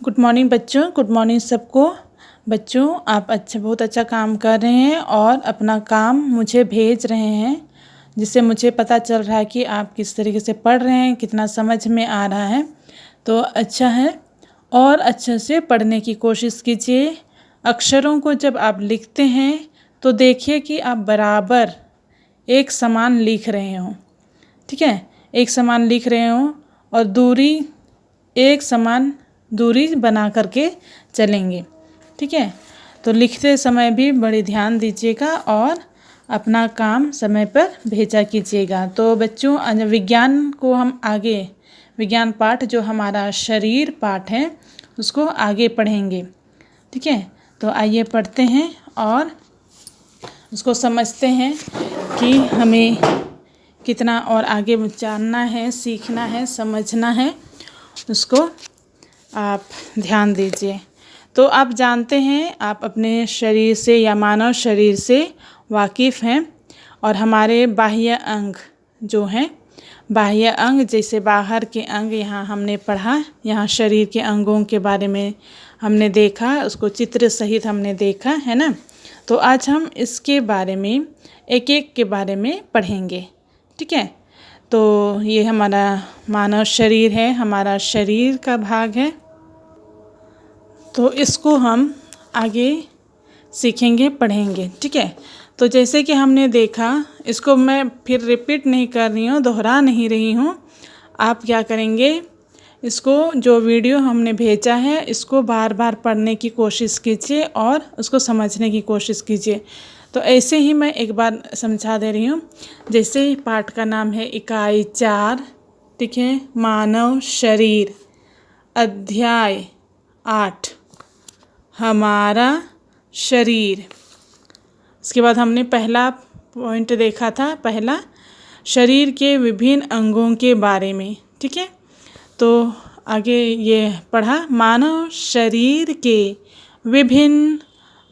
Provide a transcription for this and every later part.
Good morning बच्चों। Good morning सबको। बच्चों आप बहुत अच्छा काम कर रहे हैं और अपना काम मुझे भेज रहे हैं, जिससे मुझे पता चल रहा है कि आप किस तरीके से पढ़ रहे हैं, कितना समझ में आ रहा है। तो अच्छा है, और अच्छे से पढ़ने की कोशिश कीजिए। अक्षरों को जब आप लिखते हैं तो देखिए कि आप बराबर एक समान लिख रहे हों। ठीक है, एक समान लिख रहे हों और दूरी एक समान दूरी बना करके चलेंगे। ठीक है, तो लिखते समय भी बड़े ध्यान दीजिएगा और अपना काम समय पर भेजा कीजिएगा। तो बच्चों विज्ञान को हम आगे, विज्ञान पाठ जो हमारा शरीर पाठ है उसको आगे पढ़ेंगे। ठीक है, तो आइए पढ़ते हैं और उसको समझते हैं कि हमें कितना और आगे जानना है, सीखना है, समझना है, उसको आप ध्यान दीजिए। तो आप जानते हैं, आप अपने शरीर से या मानव शरीर से वाकिफ़ हैं, और हमारे बाह्य अंग जो हैं, बाह्य अंग जैसे बाहर के अंग, यहाँ हमने पढ़ा, यहाँ शरीर के अंगों के बारे में हमने देखा, उसको चित्र सहित हमने देखा है ना। तो आज हम इसके बारे में एक एक के बारे में पढ़ेंगे। ठीक है, तो ये हमारा मानव शरीर है, हमारा शरीर का भाग है। तो इसको हम आगे सीखेंगे, पढ़ेंगे। ठीक है, तो जैसे कि हमने देखा, इसको मैं फिर रिपीट नहीं कर रही हूँ, दोहरा नहीं रही हूँ। आप क्या करेंगे, इसको जो वीडियो हमने भेजा है इसको बार बार पढ़ने की कोशिश कीजिए और उसको समझने की कोशिश कीजिए। तो ऐसे ही मैं एक बार समझा दे रही हूँ। जैसे ही पाठ का नाम है इकाई 4, ठीक है, मानव शरीर, अध्याय 8, हमारा शरीर। इसके बाद हमने पहला पॉइंट देखा था, पहला शरीर के विभिन्न अंगों के बारे में। ठीक है, तो आगे ये पढ़ा, मानव शरीर के विभिन्न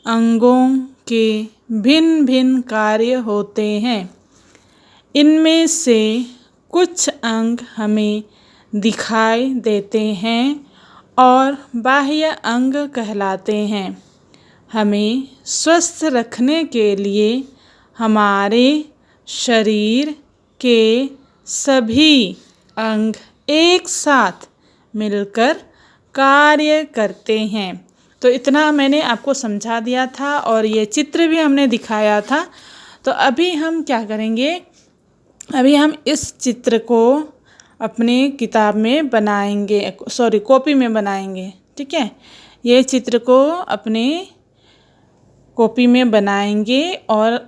अंगों के भिन्न भिन्न कार्य होते हैं। इनमें से कुछ अंग हमें दिखाई देते हैं और बाह्य अंग कहलाते हैं। हमें स्वस्थ रखने के लिए हमारे शरीर के सभी अंग एक साथ मिलकर कार्य करते हैं। तो इतना मैंने आपको समझा दिया था और ये चित्र भी हमने दिखाया था। तो अभी हम क्या करेंगे, अभी हम इस चित्र को अपनी किताब में बनाएंगे, कॉपी में बनाएंगे। ठीक है, ये चित्र को अपने कॉपी में बनाएंगे और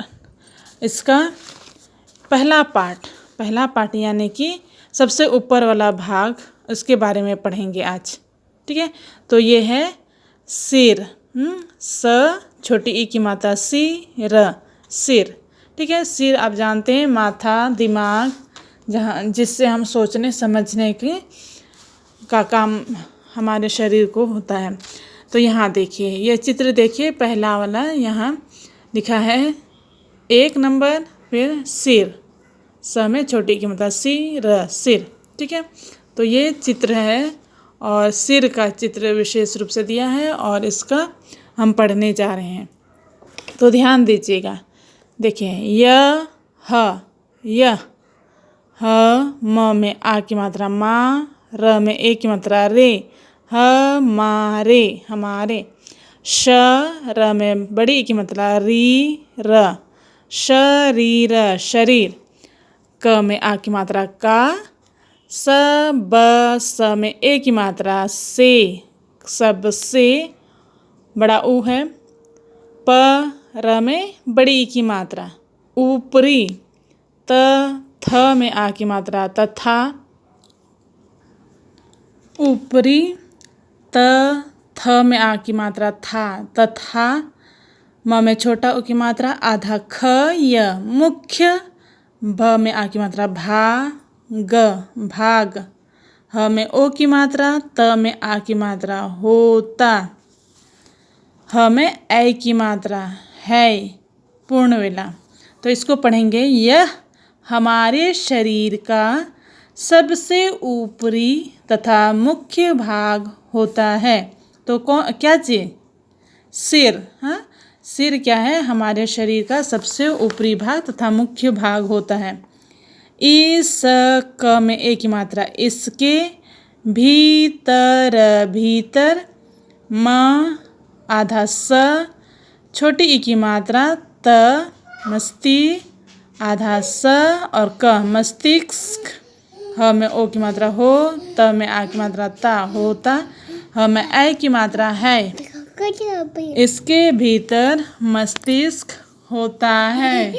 इसका पहला पार्ट यानी कि सबसे ऊपर वाला भाग, उसके बारे में पढ़ेंगे आज। ठीक है, तो ये है सिर, स छोटी ई की मात्रा, सी र, सिर। ठीक है, सिर आप जानते हैं माथा, दिमाग, जहाँ जिससे हम सोचने समझने का काम हमारे शरीर को होता है। तो यहाँ देखिए, यह चित्र देखिए, पहला वाला यहाँ लिखा है 1 नंबर, फिर सिर, स में छोटी की मतलब सी र, सिर। ठीक है, तो ये चित्र है और सिर का चित्र विशेष रूप से दिया है और इसका हम पढ़ने जा रहे हैं। तो ध्यान दीजिएगा, देखिए, यह, ह म में आ की मात्रा मा, र में ए की मात्रा रे, हमारे, हमारे, श र में बड़ी ई की मात्रा री, र, शरीर, शरीर, क में आ की मात्रा का, स में ए की मात्रा से, सबसे, बड़ा ऊ है, प र में बड़ी ई की मात्रा ऊपरी, थ में आ की मात्रा तथा, ऊपरी, थ में आ की मात्रा था, तथा, म में छोटा उ की मात्रा आधा, ख य मुख्य, भ में आ की मात्रा भाग, भाग, ह में ओ की मात्रा, त में आ की मात्रा होता, ह में ऐ की मात्रा है, पूर्ण विराम। तो इसको पढ़ेंगे, यह हमारे शरीर का सबसे ऊपरी तथा मुख्य भाग होता है। तो कौन क्या चीज़? सिर। हाँ, सिर क्या है? हमारे शरीर का सबसे ऊपरी भाग तथा मुख्य भाग होता है। इस क में ए की मात्रा, इसके भीतर, भीतर, म आधा स, छोटी ई की मात्रा त, मस्ती आधा स और क मस्तिष्क, ह में ओ की मात्रा हो, त में आ की मात्रा ता, होता, ह में ऐ की मात्रा है। इसके भीतर मस्तिष्क होता है।